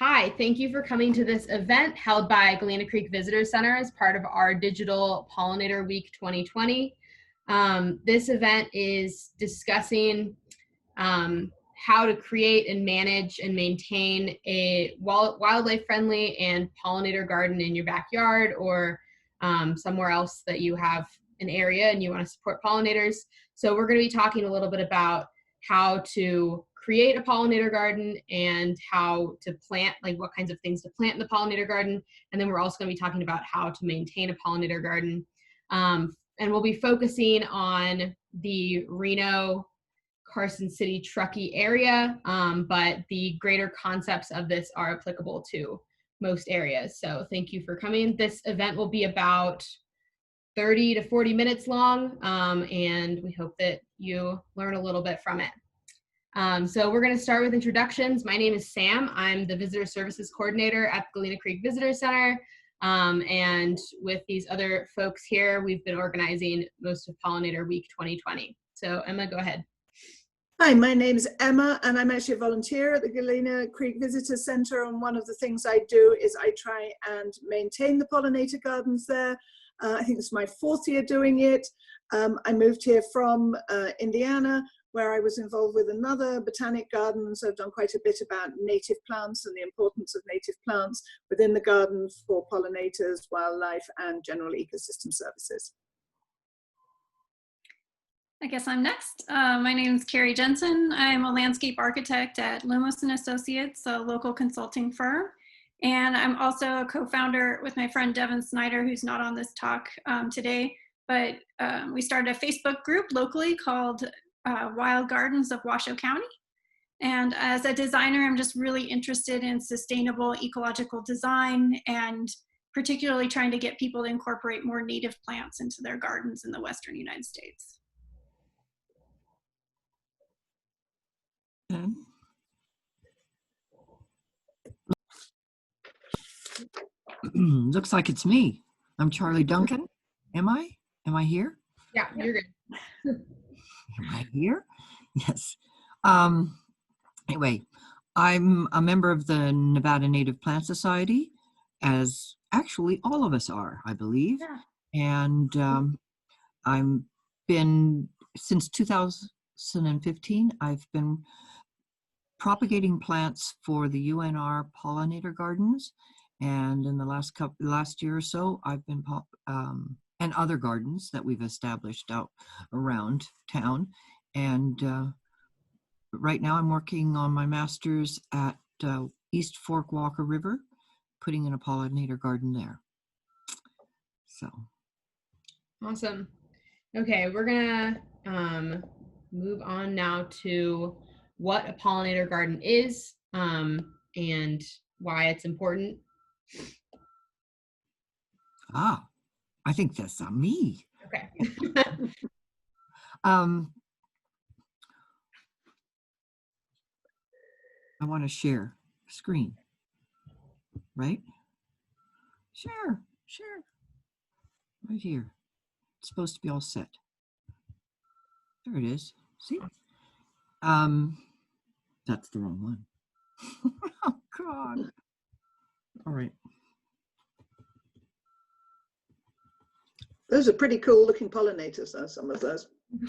Hi, thank you for coming to this event held by Galena Creek Visitor Center as part of our digital Pollinator Week 2020. This event is discussing how to create and manage and maintain a wildlife-friendly and pollinator garden in your backyard or somewhere else that you have an area and you want to support pollinators. So we're going to be talking a little bit about how to create a pollinator garden and how to plant, like what kinds of things to plant in the pollinator garden. And then we're also going to be talking about how to maintain a pollinator garden. And we'll be focusing on the Reno-Carson City, Truckee area, but the greater concepts of this are applicable to most areas. So thank you for coming. This event will be about 30 to 40 minutes long, and we hope that you learn a little bit from it. So we're going to start with introductions. My name is Sam. I'm the Visitor Services Coordinator at the Galena Creek Visitor Center. And with these other folks here, we've been organizing most of Pollinator Week 2020. So Emma, go ahead. Hi, my name is Emma, and I'm actually a volunteer at the Galena Creek Visitor Center. And one of the things I do is I try and maintain the pollinator gardens there. I think it's my 4th year doing it. I moved here from Indiana, where I was involved with another botanic garden. So I've done quite a bit about native plants and the importance of native plants within the garden for pollinators, wildlife, and general ecosystem services. I guess I'm next. My name is Kerry Jensen. I'm a landscape architect at Lumos & Associates, a local consulting firm. And I'm also a co-founder with my friend Devin Snyder, who's not on this talk today, but we started a Facebook group locally called Wild Gardens of Washoe County. And as a designer, I'm just really interested in sustainable ecological design and particularly trying to get people to incorporate more native plants into their gardens in the Western United States. Looks like it's me. I'm Charlie Duncan. Am I? Am I here? Yeah, you're good. Am I here? Yes. Anyway, I'm a member of the Nevada Native Plant Society, as actually all of us are, I believe. Yeah. And I've been, since 2015, I've been propagating plants for the UNR pollinator gardens. And in the last year or so, I've been, and other gardens that we've established out around town. And right now I'm working on my master's at East Fork Walker River, putting in a pollinator garden there. So. Awesome. Okay, we're gonna move on now to what a pollinator garden is and why it's important. Ah, I think that's on me. Okay. I want to share screen, right? Share. Right here. It's supposed to be all set. There it is. See? That's the wrong one. Oh, God. All right. Those are pretty cool looking pollinators, though, some of those.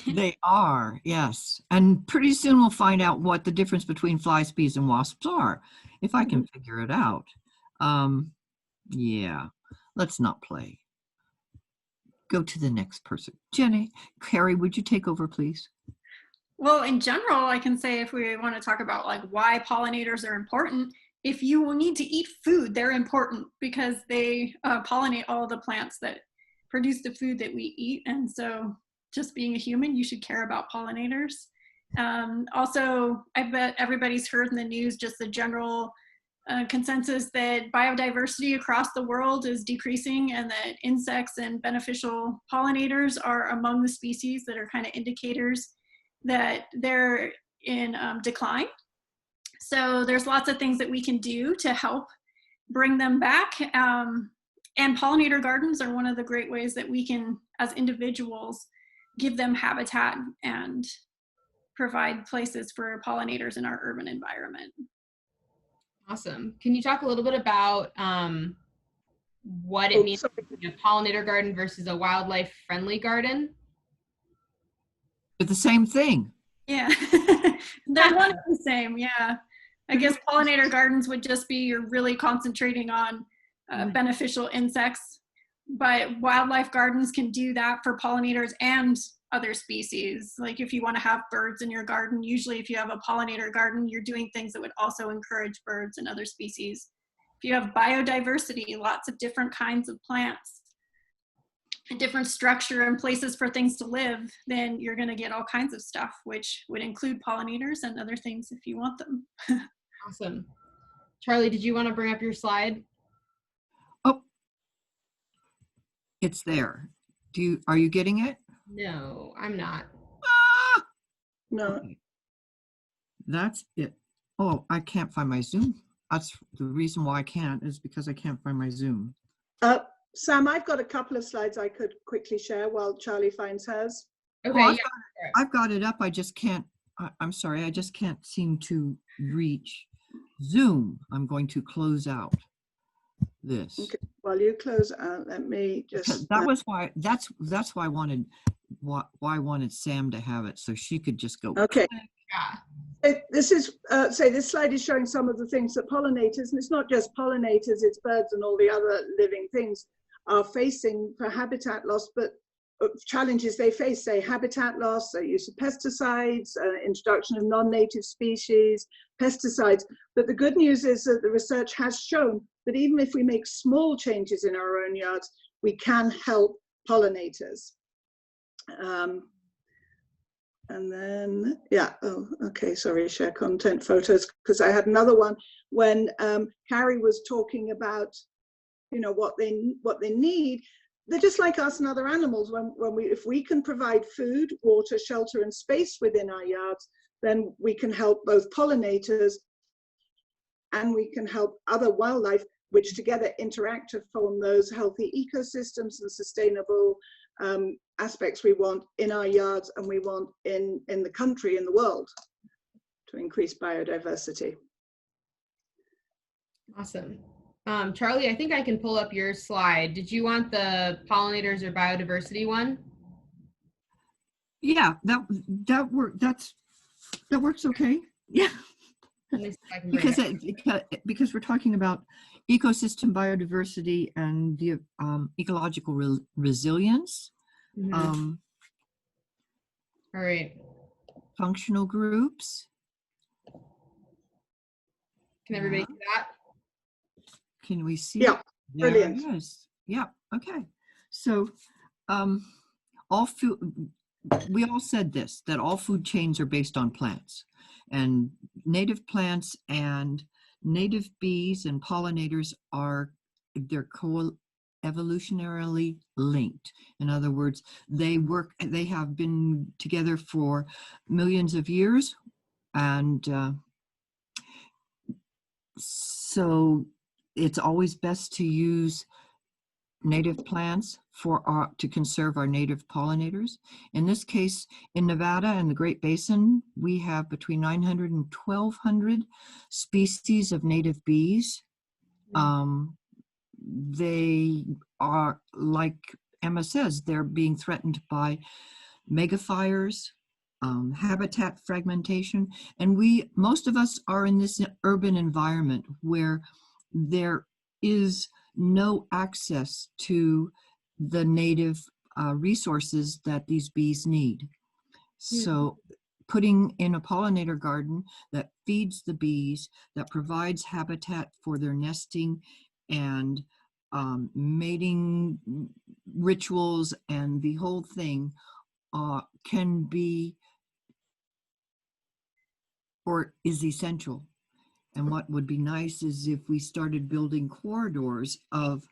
They are, yes. And pretty soon we'll find out what the difference between flies, bees, and wasps are, if I can figure it out. Yeah, let's not play. Go to the next person. Jenny, Kerry, would you take over, please? Well, in general, I can say if we want to talk about like why pollinators are important, if you need to eat food, they're important because they pollinate all the plants that produce the food that we eat. And so just being a human, you should care about pollinators. Also, I bet everybody's heard in the news just the general consensus that biodiversity across the world is decreasing and that insects and beneficial pollinators are among the species that are kind of indicators that they're in decline. So there's lots of things that we can do to help bring them back. And pollinator gardens are one of the great ways that we can, as individuals, give them habitat and provide places for pollinators in our urban environment. Awesome. Can you talk a little bit about what it means to be a pollinator garden versus a wildlife-friendly garden? It's the same thing. Yeah, they're one and the same. Yeah, I guess pollinator gardens would just be you're really concentrating on beneficial insects, but wildlife gardens can do that for pollinators and other species. Like if you want to have birds in your garden, usually if you have a pollinator garden, you're doing things that would also encourage birds and other species. If you have biodiversity, lots of different kinds of plants, a different structure and places for things to live, then you're going to get all kinds of stuff, which would include pollinators and other things if you want them. Awesome. Charlie, did you want to bring up your slide? Oh, it's there. Are you getting it? No, I'm not. Ah! No. Okay. That's it. Oh, I can't find my Zoom. That's the reason why I can't, is because I can't find my Zoom. Sam, I've got a couple of slides I could quickly share while Charlie finds hers. Okay, Oh, yeah. I've got it up. I just can't. I'm sorry. I just can't seem to reach Zoom. I'm going to close out this. Okay. While you close out, let me just. That was why. That's why I wanted. Why I wanted Sam to have it, so she could just go. Okay. Yeah. This is this slide is showing some of the things that pollinators, and it's not just pollinators, it's birds and all the other living things, are facing for habitat loss, but challenges they face, say habitat loss, use of pesticides, introduction of non-native species, pesticides. But the good news is that the research has shown that even if we make small changes in our own yards, we can help pollinators. And then, yeah, oh, okay, sorry, share content photos, because I had another one when Kerry was talking about, you know, what they need. They're just like us and other animals. If we can provide food, water, shelter, and space within our yards, then we can help both pollinators and we can help other wildlife, which together interact to form those healthy ecosystems and sustainable aspects we want in our yards and we want in the country, in the world, to increase biodiversity. Awesome. Charlie, I think I can pull up your slide. Did you want the pollinators or biodiversity one? Yeah, that works okay. Yeah. Let me see if I can bring because we're talking about ecosystem biodiversity and the ecological resilience. Mm-hmm. All right. Functional groups. Can everybody see that? Can we see? Yeah, brilliant. There it is. Yeah, okay. So all food, we all said this, that all food chains are based on plants, and native plants and native bees and pollinators they're evolutionarily linked. In other words, they have been together for millions of years, and so it's always best to use native plants to conserve our native pollinators. In this case, in Nevada and the Great Basin, we have between 900 and 1,200 species of native bees. They are, like Emma says, they're being threatened by megafires, habitat fragmentation, and most of us are in this urban environment where there is no access to the native resources that these bees need. So putting in a pollinator garden that feeds the bees, that provides habitat for their nesting and mating rituals and the whole thing can be or is essential. And what would be nice is if we started building corridors of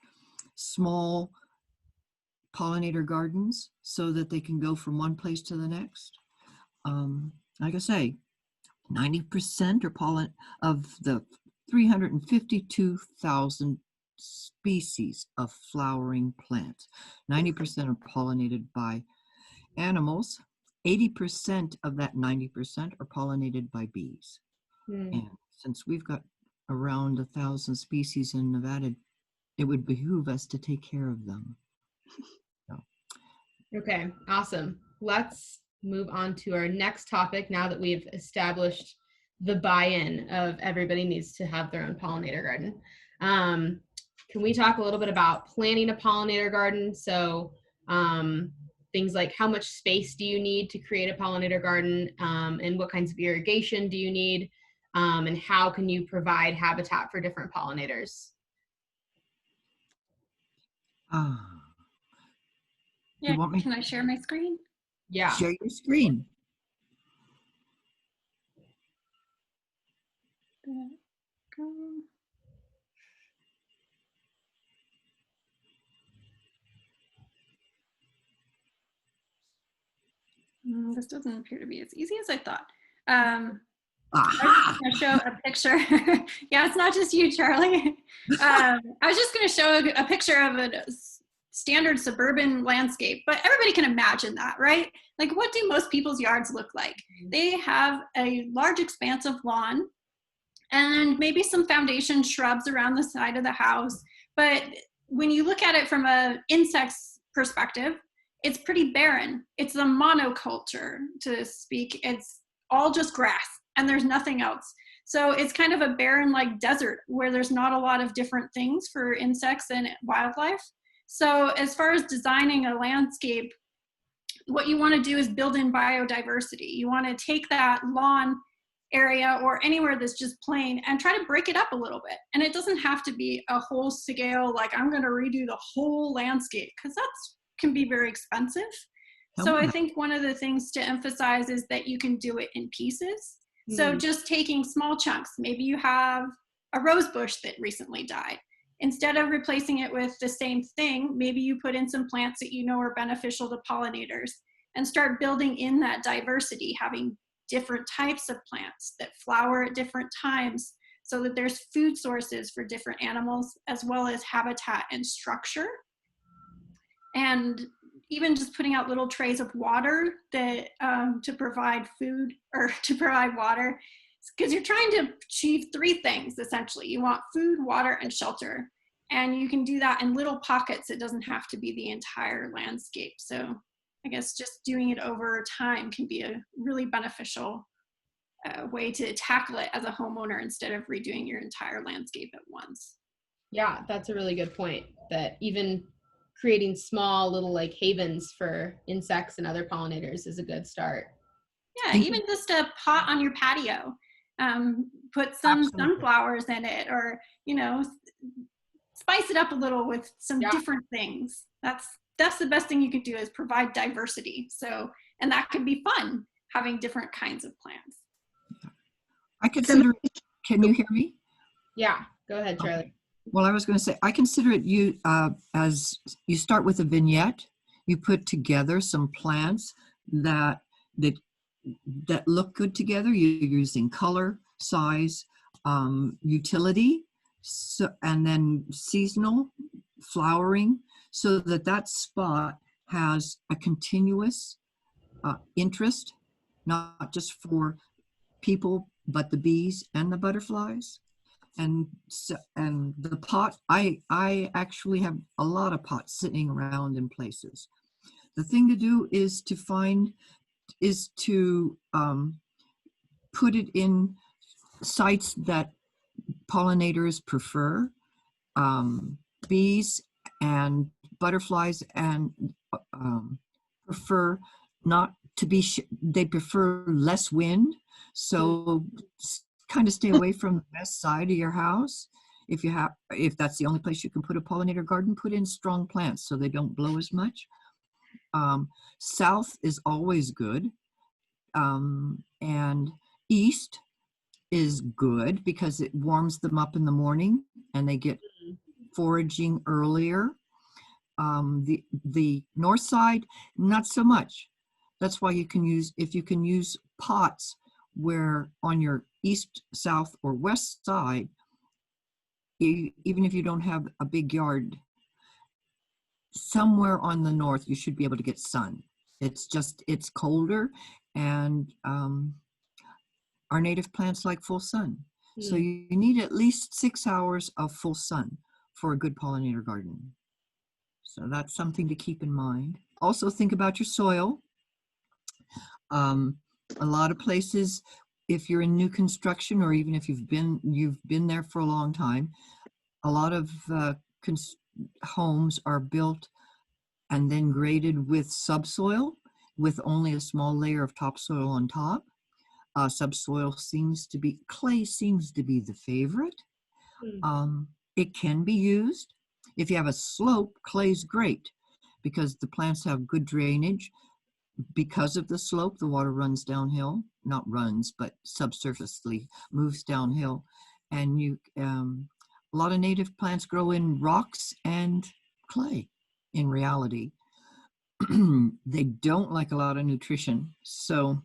small pollinator gardens so that they can go from one place to the next. Like I say, 90% are pollen of the 352,000 species of flowering plants. 90% are pollinated by animals. 80% of that 90% are pollinated by bees. And since we've got around 1,000 species in Nevada. It would behoove us to take care of them. So. Okay, awesome. Let's move on to our next topic now that we've established the buy-in of everybody needs to have their own pollinator garden. Can we talk a little bit about planning a pollinator garden? So things like how much space do you need to create a pollinator garden, and what kinds of irrigation do you need, and how can you provide habitat for different pollinators? Yeah, You want me can I share my screen? Yeah. share your screen? This doesn't appear to be as easy as I thought. Aha! I was just going to show a picture. Yeah, it's not just you, Charlie. I was just going to show a picture of a standard suburban landscape, but everybody can imagine that, right? Like, what do most people's yards look like? They have a large expanse of lawn and maybe some foundation shrubs around the side of the house. But when you look at it from an insect's perspective, it's pretty barren. It's a monoculture, to speak. It's all just grass and there's nothing else. So it's kind of a barren like desert where there's not a lot of different things for insects and wildlife. So as far as designing a landscape, what you want to do is build in biodiversity. You want to take that lawn area or anywhere that's just plain and try to break it up a little bit. And it doesn't have to be a whole scale, like I'm going to redo the whole landscape, because that's can be very expensive. So I think one of the things to emphasize is that you can do it in pieces. So just taking small chunks, maybe you have a rose bush that recently died. Instead of replacing it with the same thing, maybe you put in some plants that you know are beneficial to pollinators and start building in that diversity, having different types of plants that flower at different times so that there's food sources for different animals as well as habitat and structure. And even just putting out little trays of water that to provide food or to provide water, because you're trying to achieve three things essentially. You want food, water, and shelter. And you can do that in little pockets. It doesn't have to be the entire landscape. So I guess just doing it over time can be a really beneficial way to tackle it as a homeowner instead of redoing your entire landscape at once. Yeah, that's a really good point, that even creating small little like havens for insects and other pollinators is a good start. Yeah, even just a pot on your patio. Put some sunflowers in it, or, you know, spice it up a little with some different things. That's the best thing you can do, is provide diversity. So, and that could be fun, having different kinds of plants. I consider it, can you hear me? Yeah, go ahead, Charlie. Well, I was going to say, I consider it as you start with a vignette, you put together some plants that look good together. You're using color, size, utility, so, and then seasonal flowering, so that spot has a continuous interest, not just for people, but the bees and the butterflies. And the pot, I actually have a lot of pots sitting around in places. The thing to do is to put it in sites that pollinators prefer. Bees and butterflies and prefer not to be, they prefer less wind. So kind of stay away from the west side of your house. If that's the only place you can put a pollinator garden, put in strong plants so they don't blow as much. South is always good. And east is good because it warms them up in the morning and they get foraging earlier. The north side, not so much. That's why if you can use pots where on your east, south, or west side, even if you don't have a big yard, somewhere on the north, you should be able to get sun. It's colder, and our native plants like full sun. So you need at least 6 hours of full sun for a good pollinator garden. So that's something to keep in mind. Also think about your soil. A lot of places, if you're in new construction, or even if you've been there for a long time, a lot of homes are built and then graded with subsoil, with only a small layer of topsoil on top. Subsoil clay seems to be the favorite. It can be used. If you have a slope, clay's great because the plants have good drainage. Because of the slope, the water runs downhill, not runs, but subsurfacely moves downhill. And a lot of native plants grow in rocks and clay in reality. They don't like a lot of nutrition. So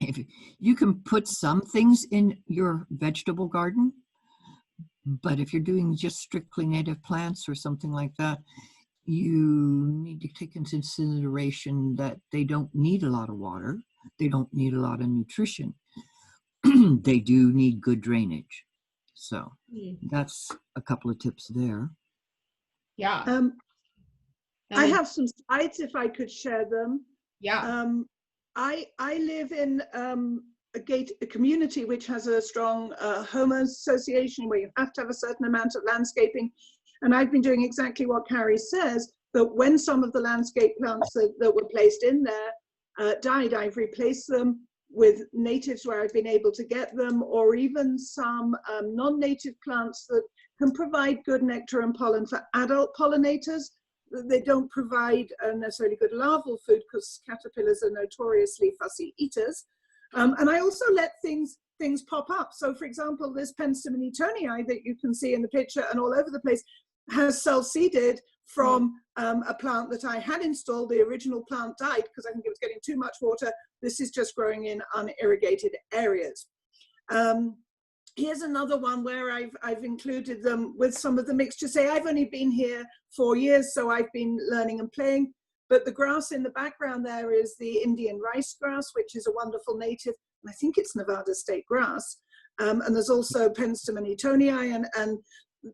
if you can put some things in your vegetable garden, but if you're doing just strictly native plants or something like that, you need to take into consideration that they don't need a lot of water. They don't need a lot of nutrition. They do need good drainage. So that's a couple of tips there. Yeah. I have some slides if I could share them. Yeah. I live in a community which has a strong homeowners association where you have to have a certain amount of landscaping. And I've been doing exactly what Kerry says, that when some of the landscape plants that were placed in there died, I've replaced them with natives where I've been able to get them, or even some non-native plants that can provide good nectar and pollen for adult pollinators. They don't provide necessarily good larval food because caterpillars are notoriously fussy eaters. And I also let things pop up. So for example, this Penstemon etonii that you can see in the picture and all over the place has self-seeded from a plant that I had installed. The original plant died because I think it was getting too much water. This is just growing in unirrigated areas. Here's another one where I've included them with some of the mixture. Say I've only been here 4 years, so I've been learning and playing, but the grass in the background there is the Indian rice grass, which is a wonderful native, and I think it's Nevada state grass. And there's also Penstemon etonii, and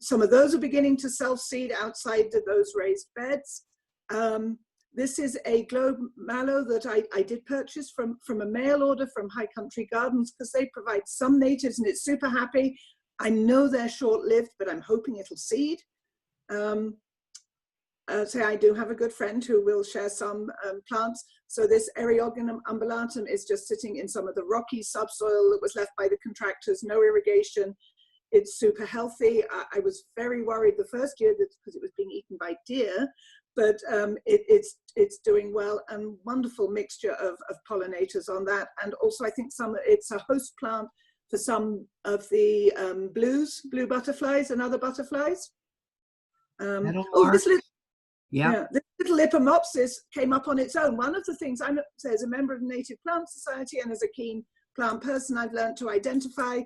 some of those are beginning to self-seed outside of those raised beds. This is a globe mallow that I did purchase from a mail order from High Country Gardens because they provide some natives and it's super happy. I know they're short-lived, but I'm hoping it'll seed. So I do have a good friend who will share some plants. So this Eriogonum undulatum is just sitting in some of the rocky subsoil that was left by the contractors, no irrigation. It's super healthy. I was very worried the first year because it was being eaten by deer, but it's doing well, and wonderful mixture of pollinators on that. And also I think it's a host plant for some of the blue butterflies and other butterflies. This little Ipomopsis came up on its own. One of the things as a member of the Native Plant Society and as a keen plant person, I've learned to identify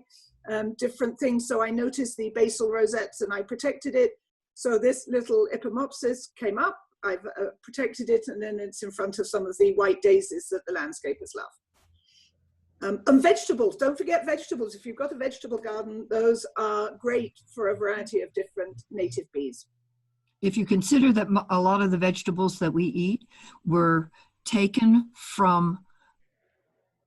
different things. So I noticed the basal rosettes and I protected it. So this little Ipomopsis came up, I've protected it, and then it's in front of some of the white daisies that the landscapers love. And vegetables, don't forget vegetables. If you've got a vegetable garden, those are great for a variety of different native bees. If you consider that a lot of the vegetables that we eat were taken from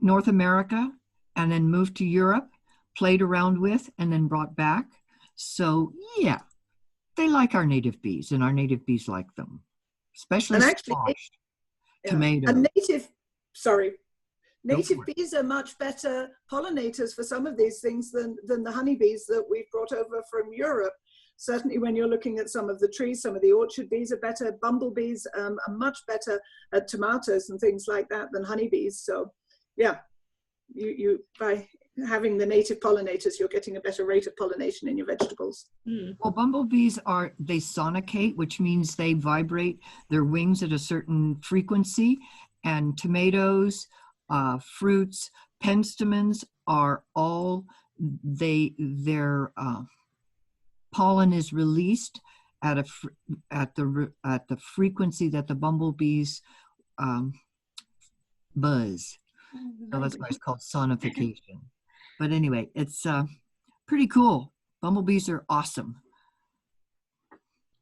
North America and then moved to Europe, played around with, and then brought back. So yeah, they like our native bees, and our native bees like them, especially squash, tomatoes. And native bees are much better pollinators for some of these things than the honeybees that we've brought over from Europe. Certainly when you're looking at some of the trees, some of the orchard bees are better. Bumblebees are much better at tomatoes and things like that than honeybees. So yeah, you by having the native pollinators, you're getting a better rate of pollination in your vegetables. Well, bumblebees they sonicate, which means they vibrate their wings at a certain frequency, and tomatoes, fruits, penstemons are all, their pollen is released at the frequency that the bumblebees buzz. So that's why it's called sonification. But anyway, it's pretty cool. Bumblebees are awesome.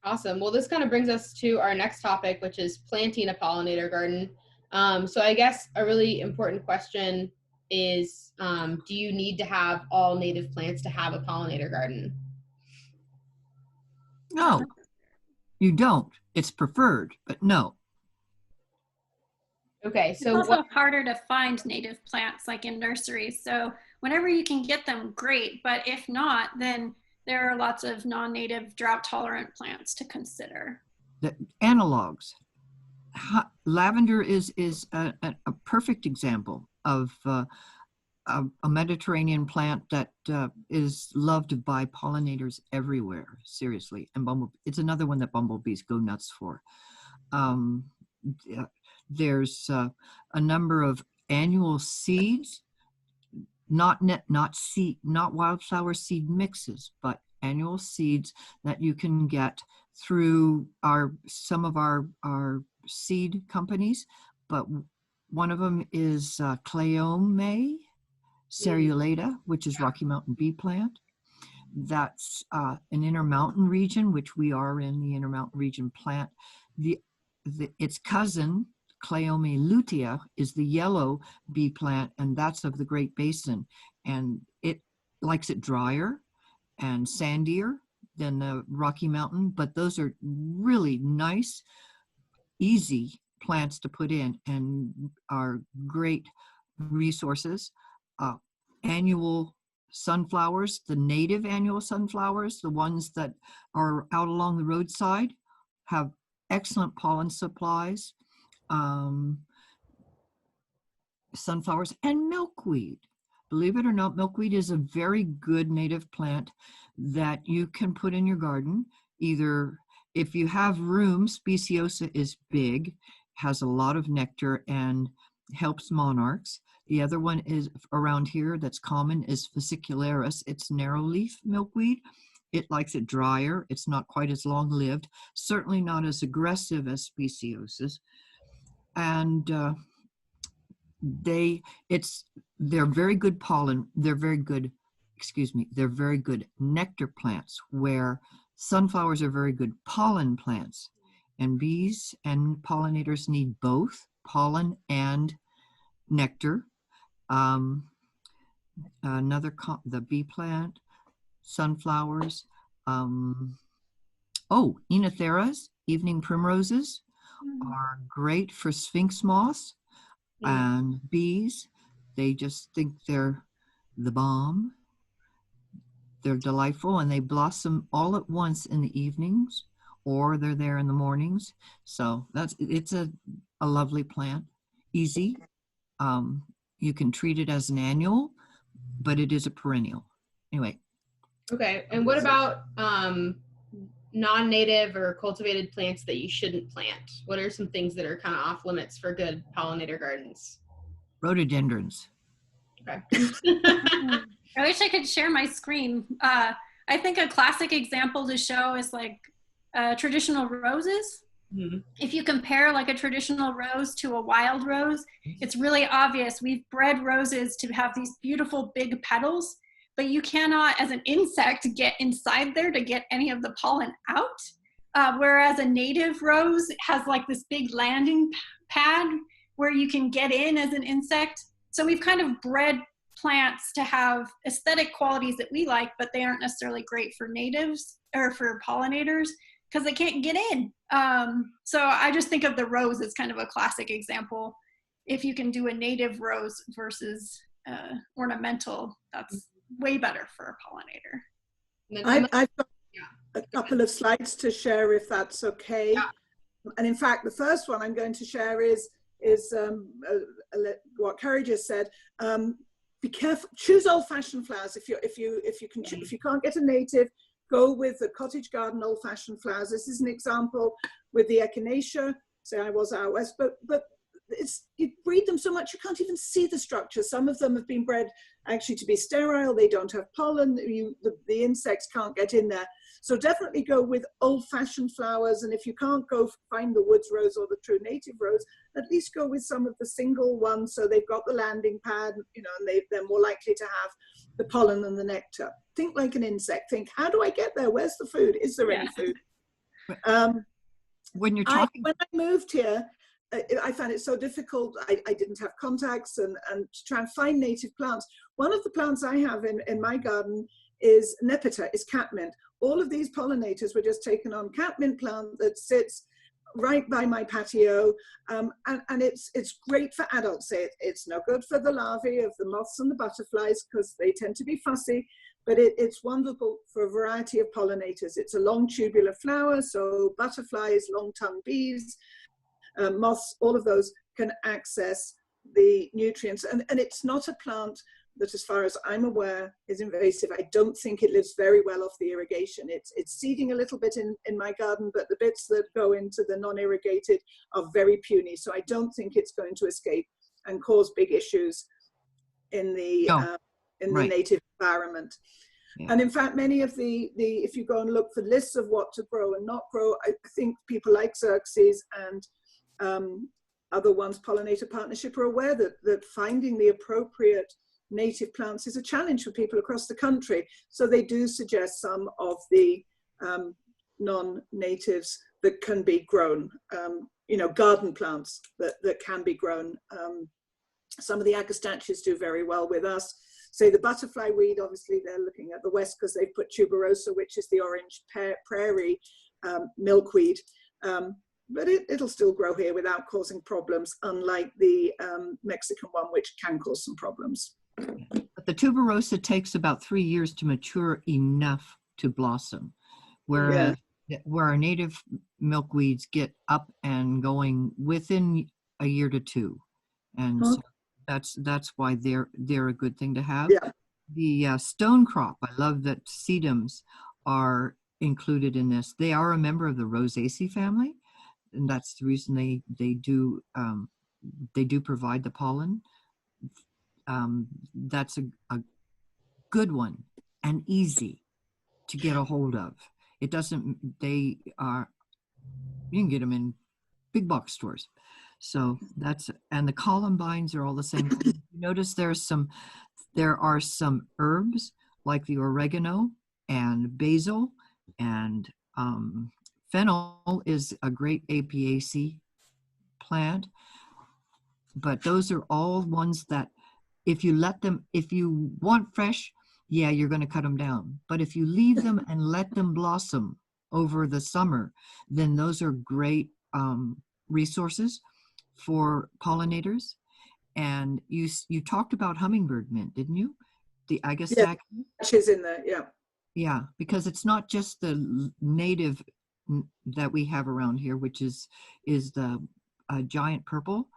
Awesome. Well, this kind of brings us to our next topic, which is planting a pollinator garden. So I guess a really important question is, do you need to have all native plants to have a pollinator garden? No, you don't. It's preferred, but no. Okay, It's so also harder to find native plants like in nurseries. So whenever you can get them, great. But if not, then there are lots of non-native drought-tolerant plants to consider. The analogs. Lavender is a perfect example of a Mediterranean plant that is loved by pollinators everywhere, seriously. And it's another one that bumblebees go nuts for. There's a number of annual seeds, not wildflower seed mixes, but annual seeds that you can get through some of our seed companies. But one of them is Cleome cerulata, which is Rocky Mountain bee plant. That's an Intermountain region, which we are in the Intermountain region plant. Its cousin, Cleome lutea, is the yellow bee plant, and that's of the Great Basin. And it likes it drier and sandier than the Rocky Mountain, but those are really nice, easy plants to put in and are great resources. Annual sunflowers, the native annual sunflowers, the ones that are out along the roadside, have excellent pollen supplies. Sunflowers and milkweed. Believe it or not, milkweed is a very good native plant that you can put in your garden. Either if you have room, speciosa is big, has a lot of nectar and helps monarchs. The other one is around here that's common is Fasciculus. It's narrow leaf milkweed. It likes it drier. It's not quite as long lived, certainly not as aggressive as speciosus. And they're very good pollen. They're very good nectar plants, where sunflowers are very good pollen plants. And bees and pollinators need both pollen and nectar. The bee plant, sunflowers. Enotheras, evening primroses, are great for sphinx moths and bees. They just think they're the bomb. They're delightful, and they blossom all at once in the evenings, or they're there in the mornings. So it's a lovely plant, easy. You can treat it as an annual, but it is a perennial. Anyway. Okay, and what about non-native or cultivated plants that you shouldn't plant? What are some things that are kind of off limits for good pollinator gardens? Rhododendrons. Okay. I wish I could share my screen. I think a classic example to show is like traditional roses. Mm-hmm. If you compare like a traditional rose to a wild rose, it's really obvious. We've bred roses to have these beautiful big petals, but you cannot, as an insect, get inside there to get any of the pollen out. Whereas a native rose has like this big landing pad where you can get in as an insect. So we've kind of bred plants to have aesthetic qualities that we like, but they aren't necessarily great for natives or for pollinators because they can't get in. So I just think of the rose as kind of a classic example. If you can do a native rose versus ornamental, that's way better for a pollinator. I've got a couple of slides to share, if that's okay. Yeah. And in fact, the first one I'm going to share is what Kerry just said. Be careful. Choose old-fashioned flowers. If you can't get a native, go with the cottage garden old-fashioned flowers. This is an example with the echinacea. Say I was out west, but you breed them so much you can't even see the structure. Some of them have been bred actually to be sterile. They don't have pollen. The insects can't get in there. So definitely go with old-fashioned flowers. And if you can't go find the woods rose or the true native rose, at least go with some of the single ones. So they've got the landing pad, and they're more likely to have the pollen and the nectar. think like an insect. Think, how do I get there? Where's the food? Is there any food? When you're talking, when I moved here, I found it so difficult. I didn't have contacts and to try and find native plants. One of the plants I have in my garden is Nepeta, is catmint. All of these pollinators were just taken on catmint plant that sits right by my patio, and it's great for adults. It's no good for the larvae of the moths and the butterflies because they tend to be fussy, but it's wonderful for a variety of pollinators. It's a long tubular flower, so butterflies, long-tongued bees, moths, all of those can access the nutrients. And it's not a plant that, as far as I'm aware, is invasive. I don't think it lives very well off the irrigation. It's seeding a little bit in my garden, but the bits that go into the non-irrigated are very puny. So I don't think it's going to escape and cause big issues in the the native environment. Yeah. And in fact, many of the if you go and look for lists of what to grow and not grow, I think people like Xerxes and other ones, Pollinator Partnership, are aware that finding the appropriate native plants is a challenge for people across the country. So they do suggest some of the non-natives that can be grown, garden plants that can be grown. Some of the agastaches do very well with us. Say the butterfly weed, obviously they're looking at the west because they've put tuberosa, which is the orange prairie milkweed. But it'll still grow here without causing problems, unlike the Mexican one, which can cause some problems. But the tuberosa takes about 3 years to mature enough to blossom, whereas where our native milkweeds get up and going within a year to two, and so that's why they're a good thing to have. Yeah. The stone crop, I love that sedums are included in this. They are a member of the Rosaceae family, and that's the reason they do provide the pollen. That's a good one and easy to get a hold of. It doesn't, you can get them in big box stores. So and the columbines are all the same. Notice there are some herbs like the oregano and basil, and fennel is a great Apiaceae plant. But those are all ones that if you want fresh, you're going to cut them down. But if you leave them and let them blossom over the summer, then those are great resources for pollinators. And you talked about hummingbird mint, didn't you? The agastache. Yeah, she's in there, yeah. Yeah, because it's not just the native that we have around here, which is the giant purple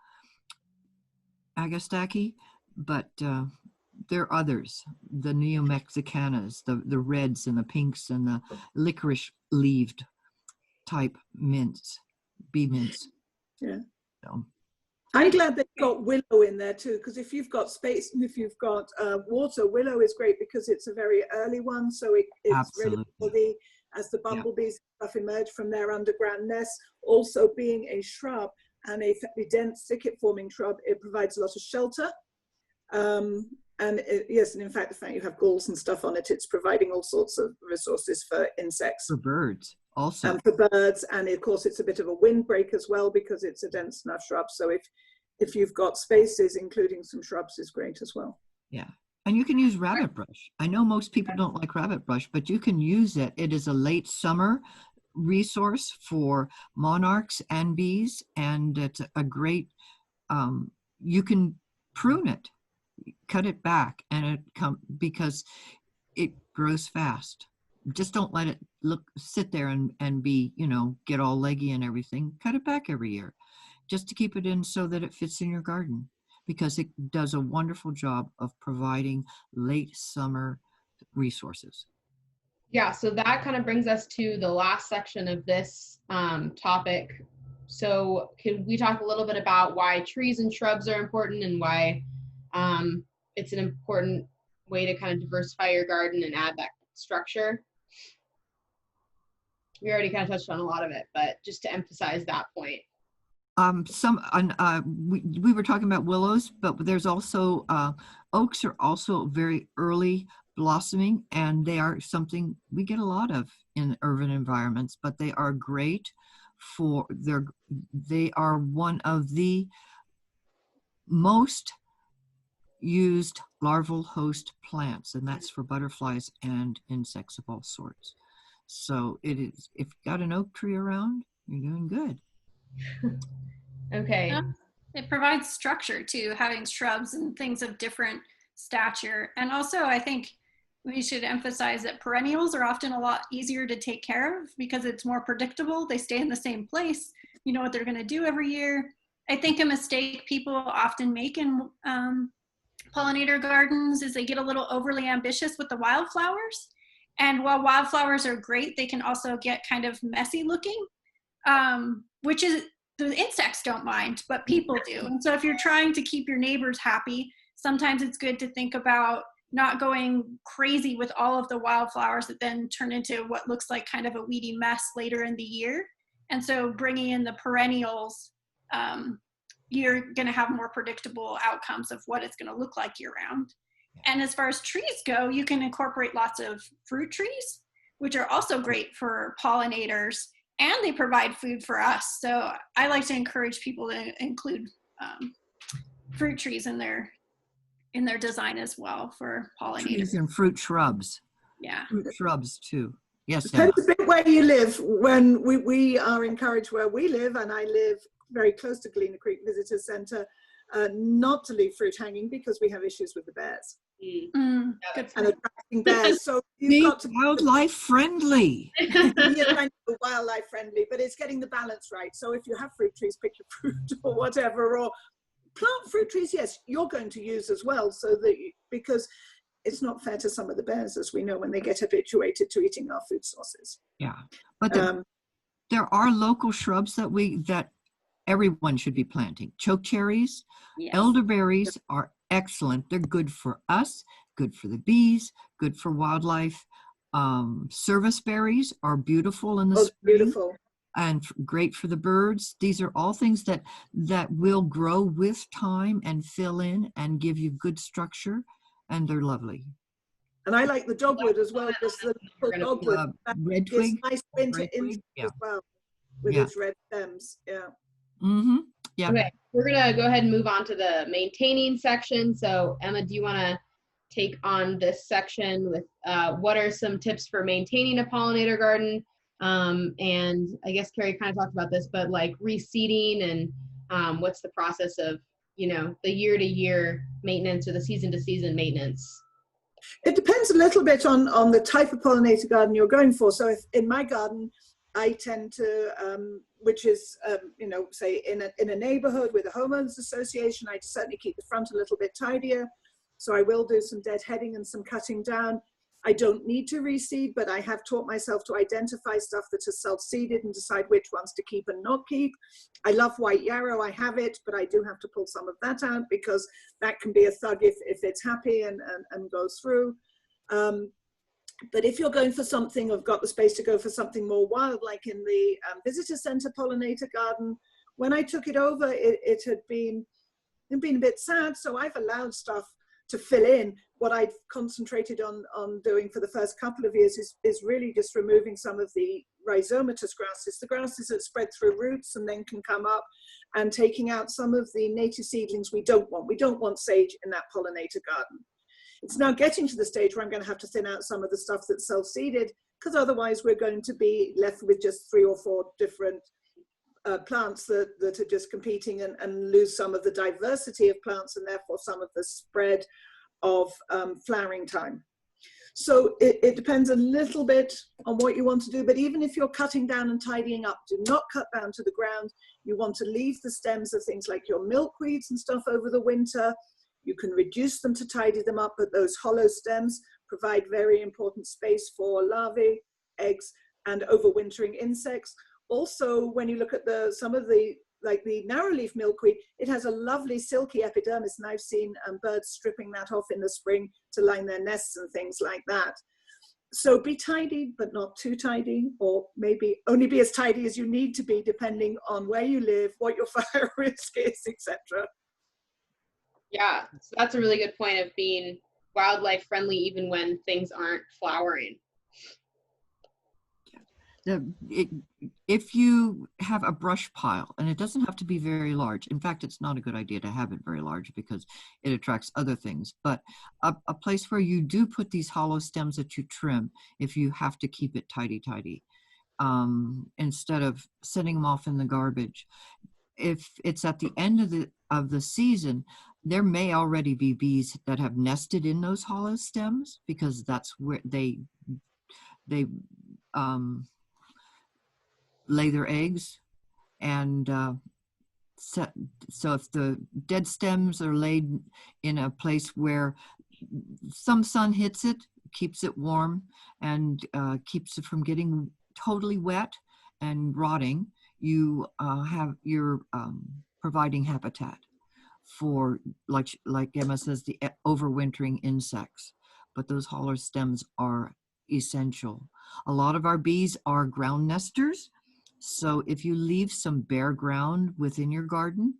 agastache, but there are others, the neo-mexicanas, the reds and the pinks and the licorice-leaved type mints, bee mints. Yeah. So. I'm glad they've got willow in there too, because if you've got space and if you've got water, willow is great because it's a very early one, so it's ready for as the bumblebees stuff emerge from their underground nests. Also being a shrub and a fairly dense thicket-forming shrub, it provides a lot of shelter. And in fact, the fact you have galls and stuff on it, it's providing all sorts of resources for insects. For birds also. And for birds, and of course it's a bit of a windbreak as well because it's a dense enough shrub. So if you've got spaces, including some shrubs is great as well. Yeah, and you can use rabbit brush. I know most people don't like rabbit brush, but you can use it. It is a late summer resource for monarchs and bees, and it's a great, you can prune it, cut it back, and because it grows fast. Just don't let it sit there and be, get all leggy and everything. Cut it back every year just to keep it in so that it fits in your garden, because it does a wonderful job of providing late summer resources. Yeah, so that kind of brings us to the last section of this topic. So can we talk a little bit about why trees and shrubs are important and why it's an important way to kind of diversify your garden and add that structure? We already kind of touched on a lot of it, but just to emphasize that point. We were talking about willows, but there's also oaks are also very early blossoming, and they are something we get a lot of in urban environments, but they are great for they are one of the most used larval host plants, and that's for butterflies and insects of all sorts. So it is, if you've got an oak tree around, you're doing good. Okay. It provides structure to having shrubs and things of different stature. And also, I think we should emphasize that perennials are often a lot easier to take care of because it's more predictable. They stay in the same place. You know what they're going to do every year. I think a mistake people often make in pollinator gardens is they get a little overly ambitious with the wildflowers. And while wildflowers are great, they can also get kind of messy looking, which is, the insects don't mind, but people do. And so if you're trying to keep your neighbors happy, sometimes it's good to think about not going crazy with all of the wildflowers that then turn into what looks like kind of a weedy mess later in the year. And so bringing in the perennials, you're going to have more predictable outcomes of what it's going to look like year round. And as far as trees go, you can incorporate lots of fruit trees, which are also great for pollinators, and they provide food for us. So I like to encourage people to include fruit trees in their design as well for pollinators. Trees and fruit shrubs. Yeah. Fruit shrubs too. Yes. Depends a bit where you live. When we are encouraged where we live, and I live very close to Galena Creek Visitor Center, not to leave fruit hanging because we have issues with the bears. Good And attracting bears. So you've Be got to wildlife friendly. yeah, I know, wildlife friendly, but it's getting the balance right. So if you have fruit trees, pick your fruit or whatever, or plant fruit trees, yes, you're going to use as well, so that because it's not fair to some of the bears, as we know, when they get habituated to eating our food sources. Yeah, but there are local shrubs that everyone should be planting. Chokecherries, Yes. elderberries are excellent. They're good for us, good for the bees, good for wildlife. Service berries are beautiful in the spring. Beautiful. And great for the birds. These are all things that will grow with time and fill in and give you good structure, and they're lovely. And I like the dogwood as well, just the dogwood. Red twig. Nice winter insect as well, with its red stems. Yeah. Mm-hmm. Yeah. Okay, we're gonna go ahead and move on to the maintaining section. So Emma, do you want to take on this section with what are some tips for maintaining a pollinator garden? And I guess Kerry kind of talked about this, but like reseeding and what's the process of, the year-to-year maintenance or the season-to-season maintenance? It depends a little bit on the type of pollinator garden you're going for. So if in my garden, I tend to, which is, say in a neighborhood with a homeowners association, I certainly keep the front a little bit tidier. So I will do some deadheading and some cutting down. I don't need to reseed, but I have taught myself to identify stuff that is self-seeded and decide which ones to keep and not keep. I love white yarrow, I have it, but I do have to pull some of that out because that can be a thug if it's happy and goes through. But if you're going for something, or got the space to go for something more wild, like in the visitor center pollinator garden, when I took it over, it had been a bit sad. So I've allowed stuff to fill in. What I've concentrated on doing for the first couple of years is really just removing some of the rhizomatous grasses, the grasses that spread through roots and then can come up, and taking out some of the native seedlings we don't want. We don't want sage in that pollinator garden. It's now getting to the stage where I'm going to have to thin out some of the stuff that's self-seeded, because otherwise we're going to be left with just 3 or 4 different plants that are just competing and lose some of the diversity of plants and therefore some of the spread of flowering time. So it depends a little bit on what you want to do, but even if you're cutting down and tidying up, do not cut down to the ground. You want to leave the stems of things like your milkweeds and stuff over the winter. You can reduce them to tidy them up, but those hollow stems provide very important space for larvae, eggs, and overwintering insects. Also, when you look at some of the narrowleaf milkweed, it has a lovely silky epidermis, and I've seen birds stripping that off in the spring to line their nests and things like that. So be tidy, but not too tidy, or maybe only be as tidy as you need to be, depending on where you live, what your fire risk is, etc. Yeah, so that's a really good point of being wildlife friendly even when things aren't flowering. If you have a brush pile, and it doesn't have to be very large, in fact, it's not a good idea to have it very large because it attracts other things, but a place where you do put these hollow stems that you trim if you have to keep it tidy, instead of sending them off in the garbage. If it's at the end of the season, there may already be bees that have nested in those hollow stems because that's where they lay their eggs. And so if the dead stems are laid in a place where some sun hits it, keeps it warm, and keeps it from getting totally wet and rotting, you're providing habitat for, like Emma says, the overwintering insects. But those hollow stems are essential. A lot of our bees are ground nesters. So if you leave some bare ground within your garden,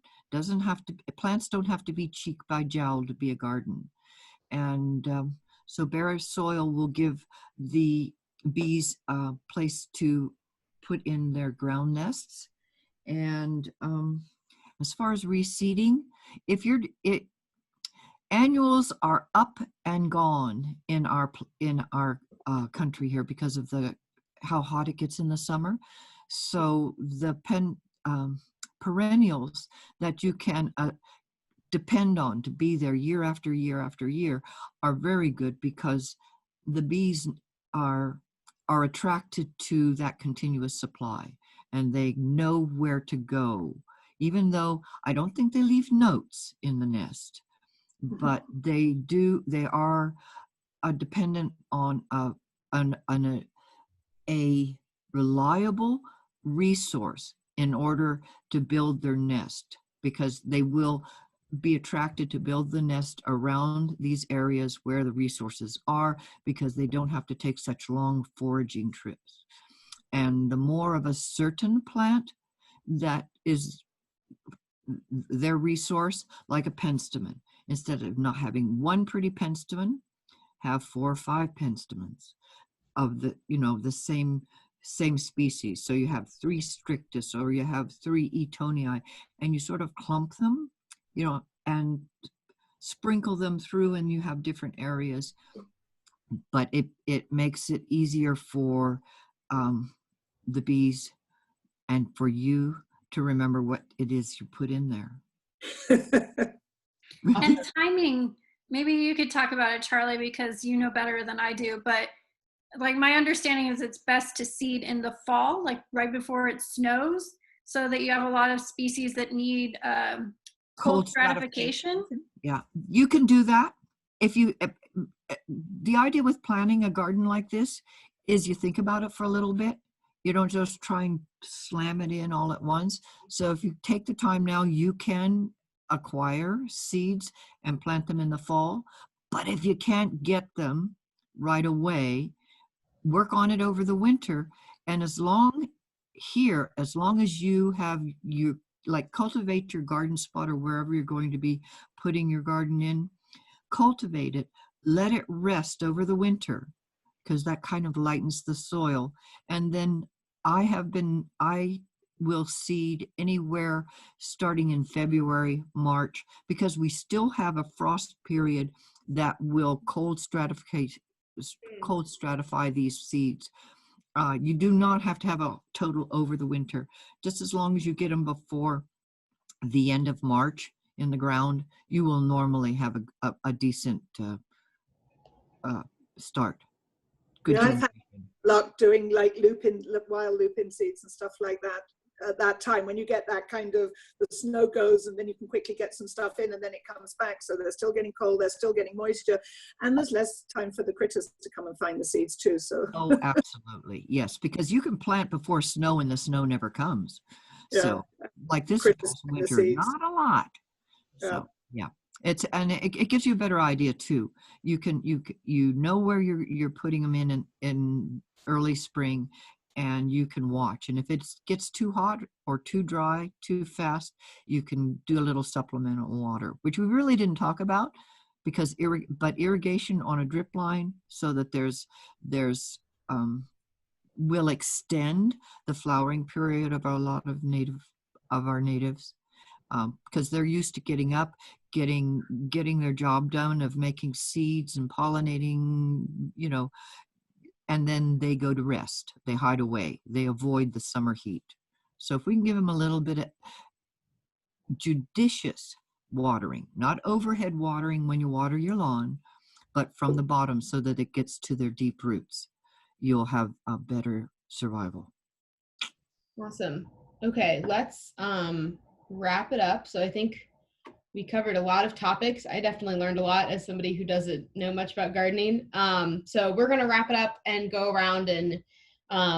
plants don't have to be cheek by jowl to be a garden. And so bare soil will give the bees a place to put in their ground nests. And as far as reseeding, annuals are up and gone in our country here because of how hot it gets in the summer. So the perennials that you can depend on to be there year after year after year are very good because the bees are attracted to that continuous supply and they know where to go, even though I don't think they leave notes in the nest, but they are dependent on a reliable resource in order to build their nest, because they will be attracted to build the nest around these areas where the resources are, because they don't have to take such long foraging trips. And the more of a certain plant that is their resource, like a penstemon, instead of not having one pretty penstemon, have 4 or 5 penstemons of the same species. So you have 3 strictus or you have 3 etonii, and you sort of clump them, and sprinkle them through, and you have different areas. But it makes it easier for the bees and for you to remember what it is you put in there. And timing, maybe you could talk about it, Charlie, because you know better than I do, but like my understanding is it's best to seed in the fall, like right before it snows, so that you have a lot of species that need cold stratification. Yeah, you can do that. The idea with planting a garden like this is you think about it for a little bit. You don't just try and slam it in all at once. So if you take the time now, you can acquire seeds and plant them in the fall. But if you can't get them right away, work on it over the winter. And as long as you cultivate your garden spot or wherever you're going to be putting your garden in, cultivate it, let it rest over the winter, because that kind of lightens the soil. And then I will seed anywhere starting in February, March, because we still have a frost period that will cold stratify these seeds. You do not have to have a total over the winter. Just as long as you get them before the end of March in the ground, you will normally have a decent start. Good. Yeah, I've had luck doing like wild lupin seeds and stuff like that at that time, when you get that kind of, the snow goes and then you can quickly get some stuff in and then it comes back. So they're still getting cold, they're still getting moisture, and there's less time for the critters to come and find the seeds too. So oh, absolutely, yes, because you can plant before snow and the snow never comes. Yeah. So like this winter, not a lot. So yeah. It gives you a better idea too. You know where you're putting them in early spring, and you can watch. And if it gets too hot or too dry too fast, you can do a little supplemental water, which we really didn't talk about. because irrigation on a drip line so that there's will extend the flowering period of a lot of our natives, because they're used to getting up, getting their job done of making seeds and pollinating, and then they go to rest. They hide away. They avoid the summer heat. So if we can give them a little bit of judicious watering, not overhead watering when you water your lawn, but from the bottom so that it gets to their deep roots, you'll have a better survival. Awesome. Okay, let's wrap it up. So I think we covered a lot of topics. I definitely learned a lot as somebody who doesn't know much about gardening. So we're going to wrap it up and go around, and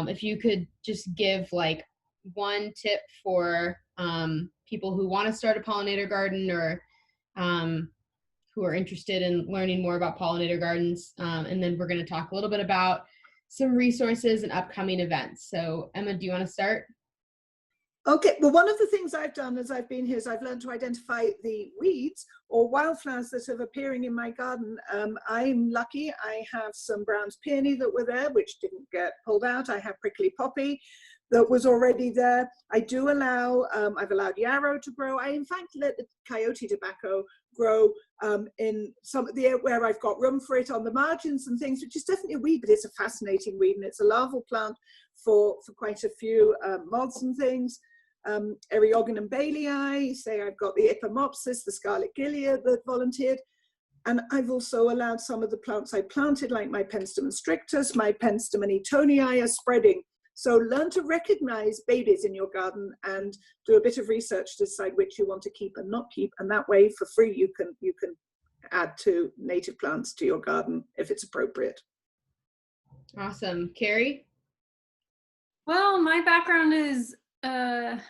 if you could just give like one tip for people who want to start a pollinator garden, or who are interested in learning more about pollinator gardens. And then we're going to talk a little bit about some resources and upcoming events. So Emma, do you want to start? Okay, well, one of the things I've done as I've been here is I've learned to identify the weeds or wildflowers that are appearing in my garden. I'm lucky, I have some Brown's peony that were there, which didn't get pulled out. I have prickly poppy that was already there. I do allow, I've allowed yarrow to grow. I in fact let the coyote tobacco grow in some of the area where I've got room for it on the margins and things, which is definitely a weed, but it's a fascinating weed, and it's a larval plant for quite a few moths and things. Eriogonum bailey, say I've got the Ipomopsis, the scarlet gilead that volunteered. And I've also allowed some of the plants I planted, like my Penstemon strictus, my Penstemon etonii, are spreading. So learn to recognize babies in your garden and do a bit of research to decide which you want to keep and not keep. And that way, for free, you can add to native plants to your garden if it's appropriate. Awesome. Kerry? Well, my background is in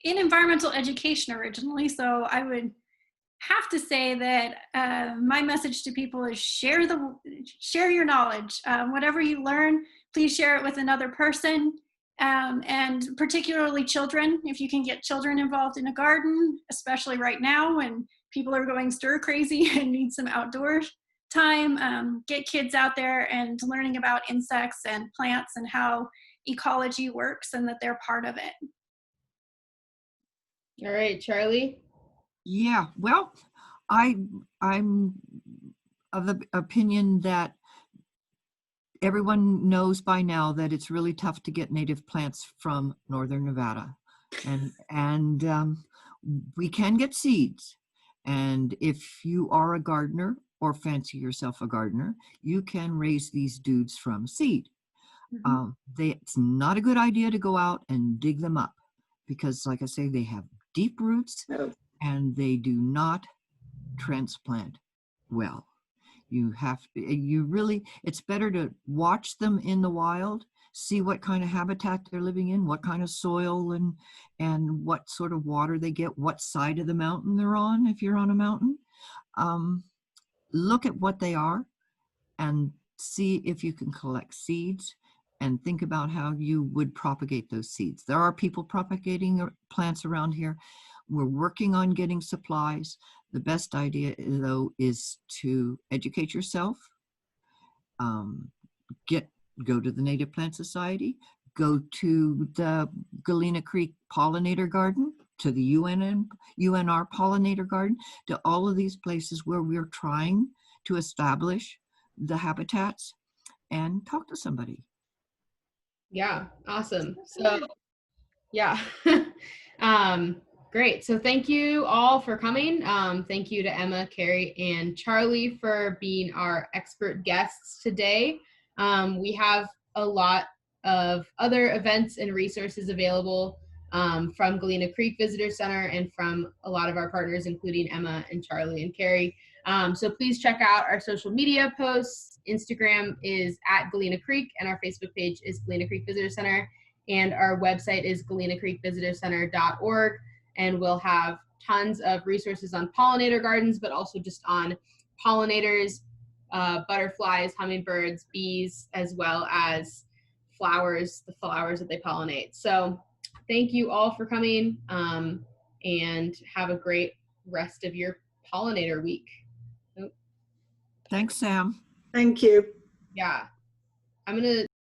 environmental education originally, so I would have to say that my message to people is share your knowledge. Whatever you learn, please share it with another person, and particularly children. If you can get children involved in a garden, especially right now when people are going stir crazy and need some outdoor time, get kids out there and learning about insects and plants and how ecology works and that they're part of it. All right, Charlie? Yeah, well, I'm of the opinion that everyone knows by now that it's really tough to get native plants from northern Nevada, and we can get seeds. And if you are a gardener or fancy yourself a gardener, you can raise these dudes from seed. It's not a good idea to go out and dig them up, because, like I say, they have deep roots and they do not transplant well. It's better to watch them in the wild, see what kind of habitat they're living in, what kind of soil and what sort of water they get, what side of the mountain they're on, if you're on a mountain. Look at what they are and see if you can collect seeds, and think about how you would propagate those seeds. There are people propagating plants around here. We're working on getting supplies. The best idea, though, is to educate yourself, go to the Native Plant Society, go to the Galena Creek Pollinator Garden, to the UNR Pollinator Garden, to all of these places where we're trying to establish the habitats, and talk to somebody. Yeah, awesome. So, yeah. Great. So thank you all for coming. Thank you to Emma, Kerry, and Charlie for being our expert guests today. We have a lot of other events and resources available from Galena Creek Visitor Center and from a lot of our partners, including Emma and Charlie and Kerry. So please check out our social media posts. Instagram is @Galena Creek, and our Facebook page is Galena Creek Visitor Center, and our website is galenacreekvisitorcenter.org. And we'll have tons of resources on pollinator gardens, but also just on pollinators, butterflies, hummingbirds, bees, as well as flowers, the flowers that they pollinate. So thank you all for coming, and have a great rest of your pollinator week. Thanks, Sam. Thank you. Yeah. I'm going to